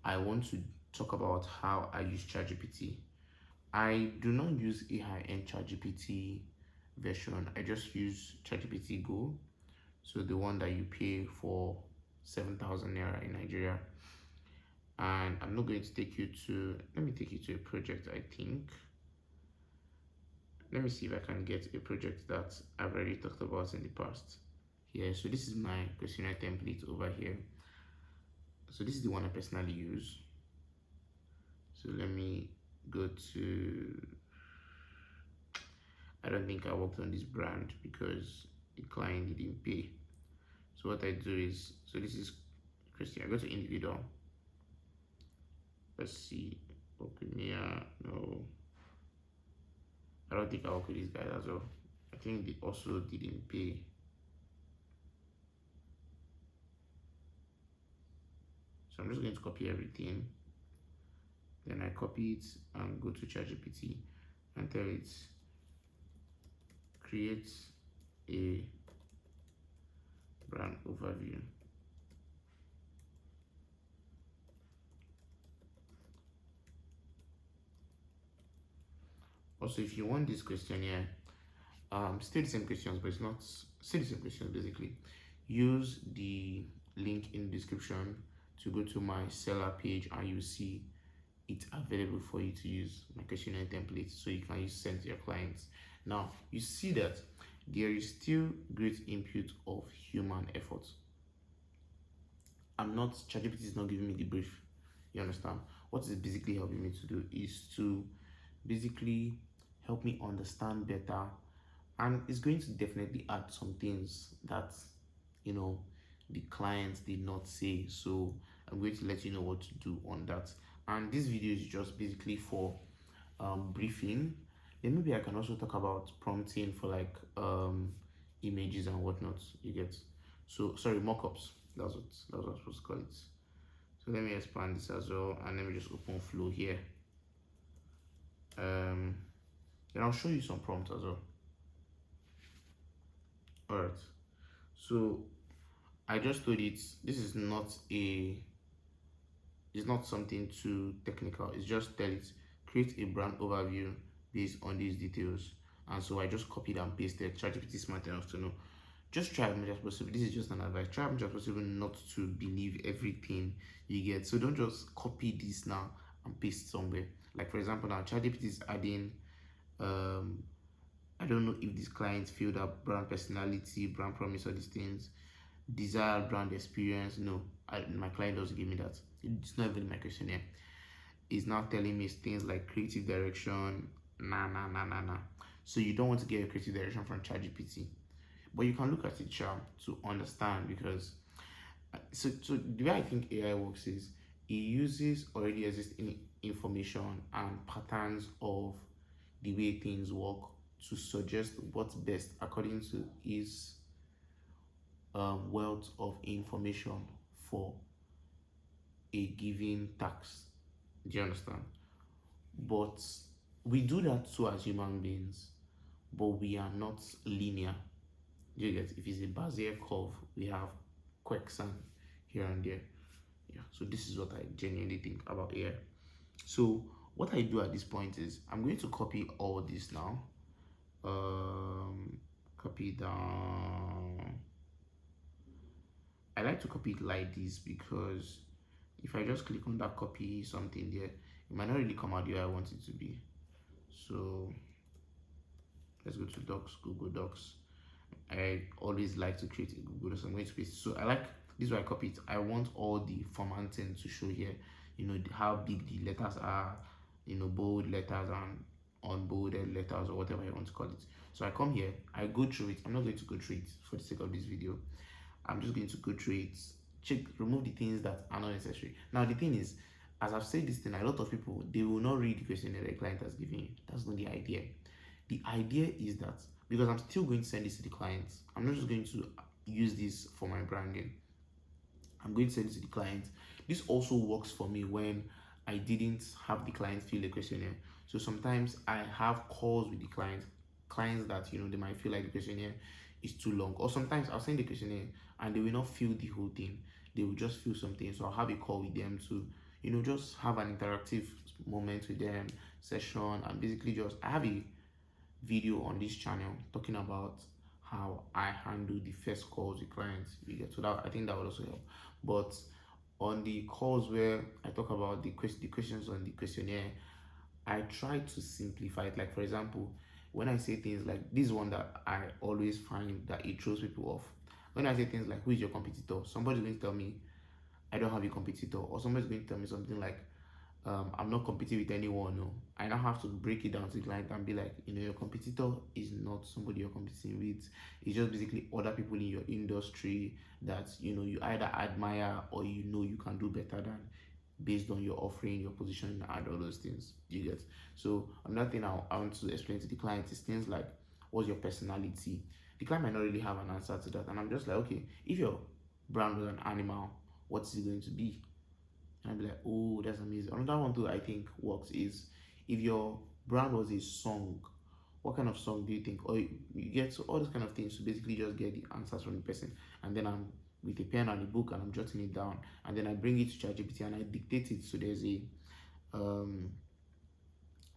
I want to talk about how I use ChatGPT. I do not use a high-end ChatGPT version. I just use ChatGPT Go, so the one that you pay for 7,000 naira in Nigeria. And I'm not going to take you to, let me take you to a project, I think. Let me see if I can get a project that I've already talked about in the past. Here, so this is my questionnaire template over here. So this is the one I personally use. So let me go to, I don't think I worked on this brand because the client didn't pay. So what I do is, so this is Christian, I go to individual. Let's see, Okunia, no. I don't think I work with these guys as well. I think they also didn't pay. So I'm just going to copy everything. Then I copy it and go to ChatGPT and tell it, create a brand overview. Also, if you want this questionnaire, still the same questions, but it's not still the same questions basically. Use the link in the description to go to my seller page and you see it's available for you to use my questionnaire template, so you can use send to your clients. Now you see that there is still great input of human effort. ChatGPT is not giving me the brief. You understand? What is basically helping me to do is to basically help me understand better, and it's going to definitely add some things that the clients did not say. So I'm going to let you know what to do on that. And this video is just basically for briefing. Then maybe I can also talk about prompting for like images and whatnot. You get? So sorry, mockups. That's what I was supposed to call it. So let me expand this as well, and let me just open Flow here. Then I'll show you some prompts as well. All right. So I just told it this is not it's not something too technical. It's just tell it create a brand overview based on these details. And so I just copied and pasted. ChatGPT is smart enough to know. Just try as much as possible. This is just an advice. Try as much as possible not to believe everything you get. So don't just copy this now and paste somewhere. Like for example, now ChatGPT is adding I don't know if these clients feel that brand personality, brand promise, all these things, desired brand experience. No, my client doesn't give me that. It's not even in my questionnaire. It's now telling me things like creative direction. Nah. So you don't want to get a creative direction from ChatGPT, but you can look at it to understand, because so the way I think AI works is it uses already existing information and patterns of the way things work to suggest what's best according to his wealth of information for a given task. Do you understand? But we do that too as human beings, but we are not linear. Do you get? If it's a Bezier curve, we have quirks and here and there. Yeah. So this is what I genuinely think about AI. So what I do at this point is I'm going to copy all this now. Copy down. I like to copy it like this because if I just click on that copy something there, it might not really come out the way I want it to be. So let's go to Docs, Google Docs. I always like to create a Google Docs. I'm going to paste. So I like this is why I copy it. I want all the formatting to show here. How big the letters are. Bold letters and unbolded letters, or whatever you want to call it. So I come here, I go through it. I'm not going to go through it for the sake of this video. I'm just going to go through it, check, remove the things that are not necessary. Now the thing is, as I've said this thing, a lot of people, they will not read the questionnaire the client has given you. That's not the idea. The idea is that because I'm still going to send this to the clients, I'm not just going to use this for my branding. I'm going to send it to the client. This also works for me when I didn't have the client fill the questionnaire. So sometimes I have calls with the clients that they might feel like the questionnaire is too long, or sometimes I'll send the questionnaire and they will not fill the whole thing. They will just fill something. So I'll have a call with them to just have an interactive moment with them, session, and basically just I have a video on this channel talking about how I handle the first calls with clients. You get, so that I think that would also help. But on the calls where I talk about the questions on the questionnaire, I try to simplify it. Like, for example, when I say things like this one that I always find that it throws people off. When I say things like, who is your competitor? Somebody's going to tell me I don't have a competitor, or somebody's going to tell me something like, I'm not competing with anyone. No, I now have to break it down to the client and be like, your competitor is not somebody you're competing with. It's just basically other people in your industry that you either admire or you can do better than, based on your offering, your position, and all those things. You get. So another thing I want to explain to the client is things like, what's your personality? The client might not really have an answer to that, and I'm just like, okay, if your brand was an animal, what is it going to be? And I'd be like, oh, that's amazing. Another one too I think works is, if your brand was a song, what kind of song do you think? Or you get, so all those kind of things to basically just get the answers from the person. And then I'm with a pen and a book and I'm jotting it down. And then I bring it to ChatGPT and I dictate it. So um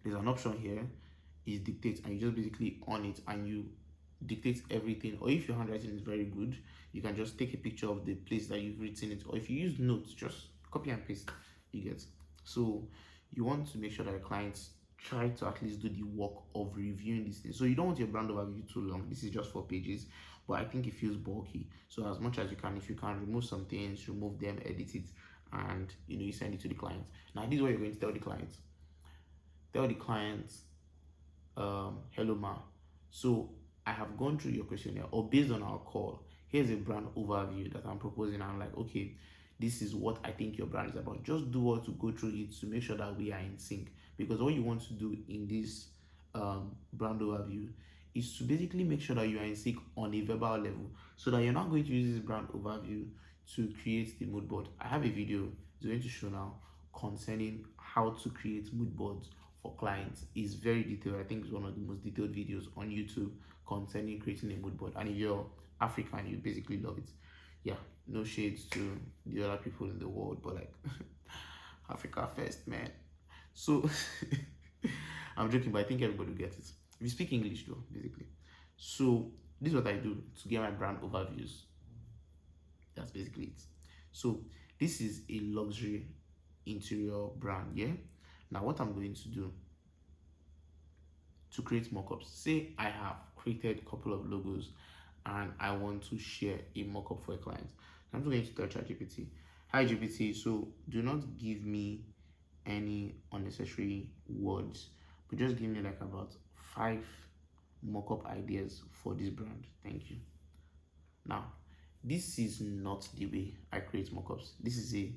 there's an option here, is dictate, and you just basically on it and you dictate everything. Or if your handwriting is very good, you can just take a picture of the place that you've written it. Or if you use notes, just copy and paste. You get. So you want to make sure that your clients try to at least do the work of reviewing these things. So you don't want your brand overview too long. This is just 4 pages, but I think it feels bulky. So as much as you can, if you can remove some things, remove them, edit it, and you send it to the client. Now this is what you're going to tell the client. Tell the client, hello ma, so I have gone through your questionnaire, or based on our call, here's a brand overview that I'm proposing. I'm like, okay, this is what I think your brand is about. Just do what to go through it to make sure that we are in sync. Because what you want to do in this brand overview is to basically make sure that you are in sync on a verbal level, so that you're not going to use this brand overview to create the mood board. I have a video it's going to show now concerning how to create mood boards for clients. Is very detailed. I think it's one of the most detailed videos on YouTube concerning creating a mood board. And if you're African, you basically love it. Yeah, no shades to the other people in the world, but like Africa first, man. So I'm joking, but I think everybody will get it. If you speak English though, basically. So this is what I do to get my brand overviews. That's basically it. So this is a luxury interior brand, yeah. Now what I'm going to do to create mockups, say I have created a couple of logos and I want to share a mockup for a client. I'm just going to tell ChatGPT, hi GPT, so do not give me any unnecessary words, but just give me like about 5 mockup ideas for this brand. Thank you. Now, this is not the way I create mockups. This is a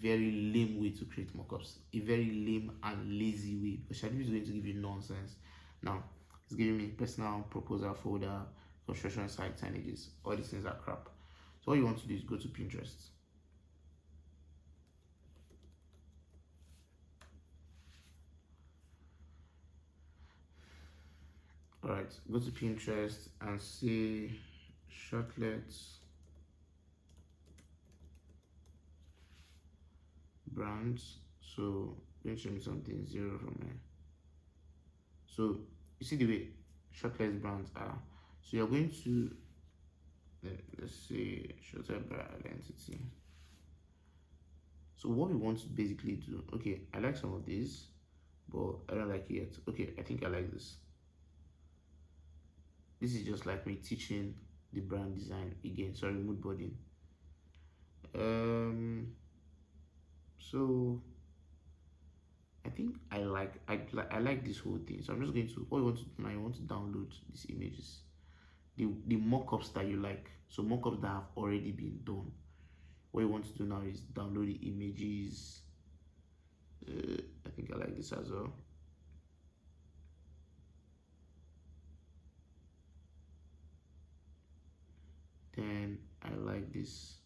very lame way to create mockups, a very lame and lazy way, because ChatGPT is going to give you nonsense. Now, it's giving me personal proposal folder, construction site signages. All these things are crap. So what you want to do is go to Pinterest. All right, go to Pinterest and say shortlets brands. So going to show me something 0 from here. So you see the way shortlets brands are. So you're going to let's say shortlets brand identity. So what we want to basically do, okay, I like some of these, but I don't like it yet. Okay, I think I like this. This is just like me teaching the brand design again. Sorry, mood boarding. So I think I like this whole thing. So I'm just going to, what you want to do now, you want to download these images, the mockups that you like. So mockups that have already been done. What you want to do now is download the images. I think I like this as well. Then I like this.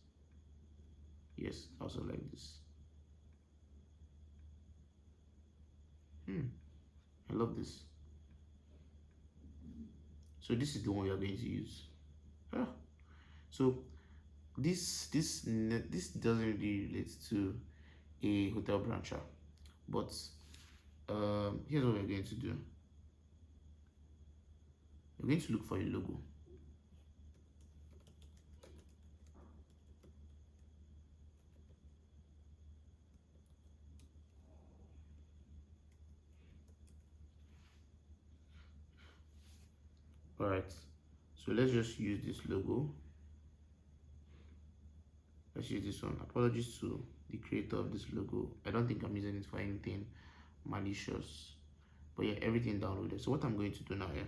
Yes, I also like this. I love this. So this is the one we are going to use. So this doesn't really relate to a hotel branch. But here's what we're going to do. We're going to look for a logo. All right, so let's just use this logo. Let's use this one. Apologies to the creator of this logo. I don't think I'm using it for anything malicious, but yeah, everything downloaded. So what I'm going to do now here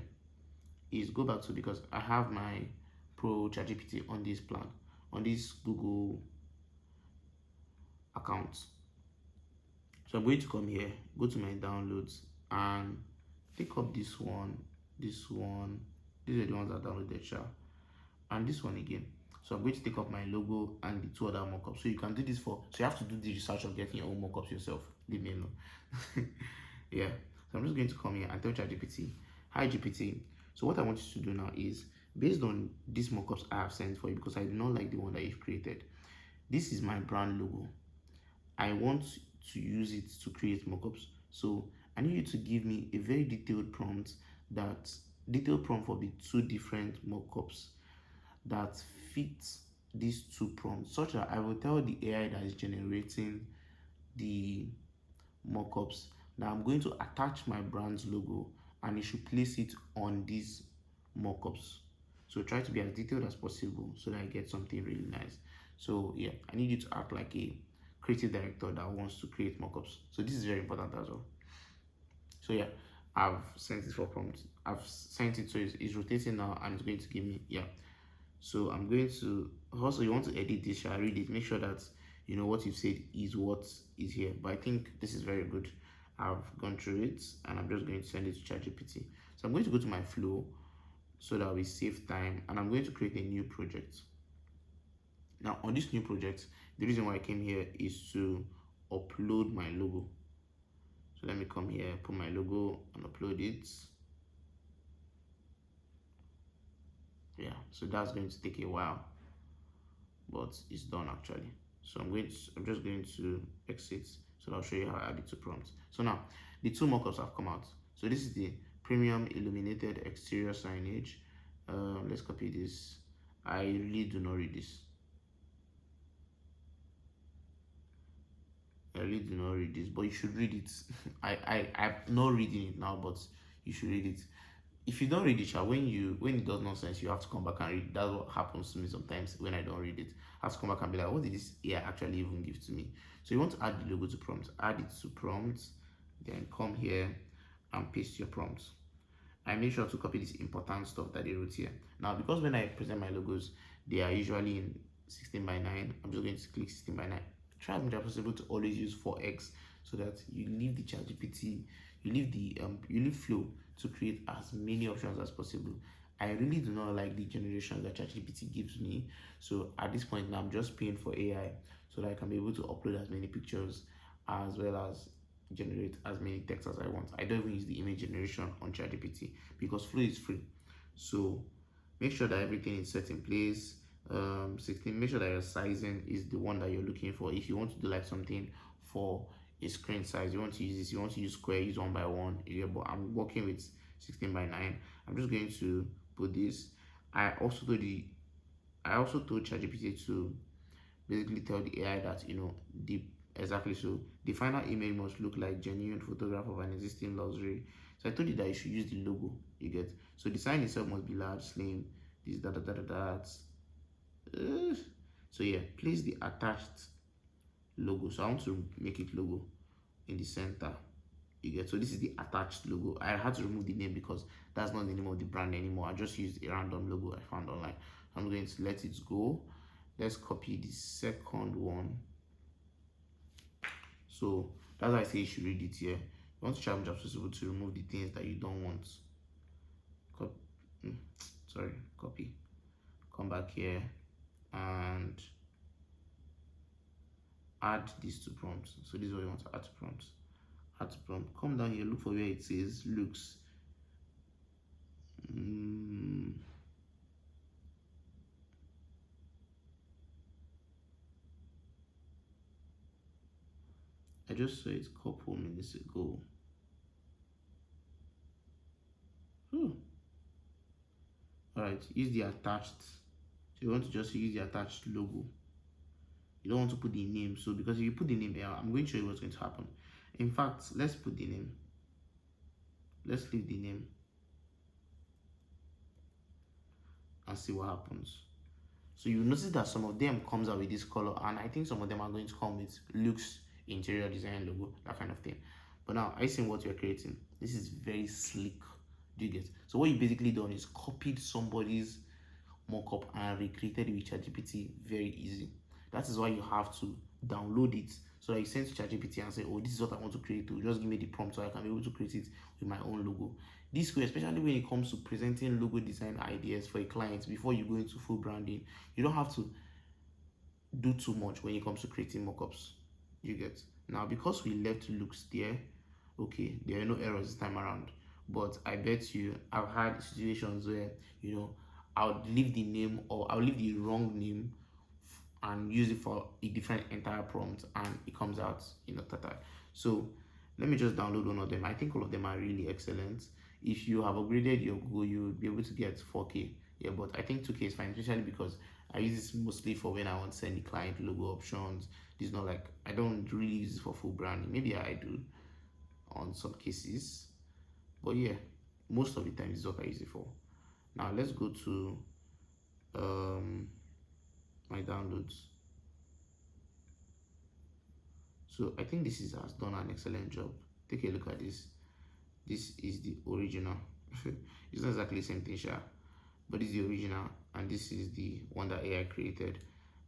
is go back to, because I have my pro ChatGPT on this plan, on this Google account. So I'm going to come here, go to my downloads, and pick up this one, this one. These are the ones that I downloaded, and this one again. So I'm going to take up my logo and the two other mockups. So you can do this so you have to do the research of getting your own mockups yourself. Leave me alone. Yeah. So I'm just going to come here and tell ChatGPT, hi GPT. So what I want you to do now is, based on these mockups I have sent for you, because I do not like the one that you've created. This is my brand logo. I want to use it to create mockups. So I need you to give me a very detailed prompt for the two different mockups that fits these two prompts, such that I will tell the AI that is generating the mockups that I'm going to attach my brand's logo, and it should place it on these mockups. So try to be as detailed as possible so that I get something really nice. So yeah, I need you to act like a creative director that wants to create mockups. So this is very important as well. So yeah, I've sent it for prompt. I've sent it, so it's rotating now, and it's going to give me, yeah. So I'm going to, also you want to edit this, I read it, make sure that you know what you've said is what is here. But I think this is very good. I've gone through it, and I'm just going to send it to ChatGPT. So I'm going to go to my flow so that we save time, and I'm going to create a new project. Now on this new project, the reason why I came here is to upload my logo. So let me come here, put my logo and upload it. Yeah, so that's going to take a while, but it's done actually. So I'm just going to exit, so I'll show you how I add it to prompts. So now the two mockups have come out. So this is the premium illuminated exterior signage. Let's copy this. I really do not read this. I really do not read this, but you should read it. I'm not reading it now, but you should read it. If you don't read it, when it does nonsense, you have to come back and read. That's what happens to me sometimes when I don't read it. I have to come back and be like, what did this AI actually even give to me? So you want to add the logo to prompt, add it to prompt, then come here and paste your prompt. I make sure to copy this important stuff that they wrote here. Now, because when I present my logos, they are usually in 16:9. I'm just going to click 16:9. Try as much as possible to always use 4x, so that you leave the ChatGPT, you leave Flow to create as many options as possible. I really do not like the generation that ChatGPT gives me. So at this point now, I'm just paying for AI so that I can be able to upload as many pictures as well as generate as many text as I want. I don't even use the image generation on ChatGPT because Flow is free. So make sure that everything is set in place. 16, make sure that your sizing is the one that you're looking for. If you want to do like something for a screen size, you want to use this, you want to use square, use 1x1. Yeah, but I'm working with 16:9. I'm just going to put this. I also told ChatGPT to basically tell the AI that the final image must look like genuine photograph of an existing luxury. So I told you that you should use the logo. You get, so the sign itself must be large, slim. This that. So yeah, place the attached logo. So I want to make it logo in the center. You get, so this is the attached logo. I had to remove the name because that's not the name of the brand anymore. I just used a random logo I found online. I'm going to let it go. Let's copy the second one. So that's why I say you should read it here. You want to try as much as possible to remove the things that you don't want. Copy. Come back here and add these two prompts. So this is what you want to add to prompts. Add to prompt. Come down here, look for where it says looks. I just saw it a couple minutes ago. All right, use the attached. So you want to just use the attached logo. You don't want to put the name. So because if you put the name here, I'm going to show you what's going to happen. In fact, let's put the name. Let's leave the name and see what happens. So you notice that some of them comes out with this color, and I think some of them are going to come with looks, interior design logo, that kind of thing. But now I see what you're creating. This is very sleek. Do you get? So what you basically done is copied somebody's mockup and recreated it with ChatGPT very easy. That is why you have to download it so that you send to ChatGPT and say, oh, this is what I want to create. To just give me the prompt so I can be able to create it with my own logo. This way, especially when it comes to presenting logo design ideas for a client before you go into full branding, you don't have to do too much when it comes to creating mockups. You get? Now, because we left looks there, okay, there are no errors this time around. But I bet you I've had situations where, I'll leave the name or I'll leave the wrong name and use it for a different entire prompt and it comes out, tata. So let me just download one of them. I think all of them are really excellent. If you have upgraded your Google, you'll be able to get 4K. Yeah, but I think 2K is fine, especially because I use this mostly for when I want to send the client logo options. This is not like I don't really use it for full branding. Maybe I do on some cases, but yeah, most of the time this is what I use it for. Now let's go to my downloads. So I think this has done an excellent job. Take a look at this. This is the original. It's not exactly the same thing, sure, but it's the original, and this is the one that AI created.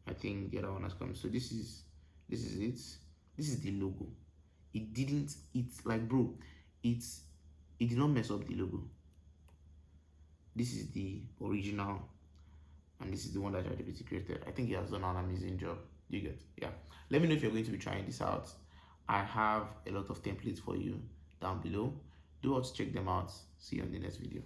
I think the other one has come. So this is it. This is the logo. It didn't. It's like, bro, it did not mess up the logo. This is the original, and this is the one that ChatGPT created. I think it has done an amazing job. You get? Yeah. Let me know if you're going to be trying this out. I have a lot of templates for you down below. Do also check them out. See you on the next video.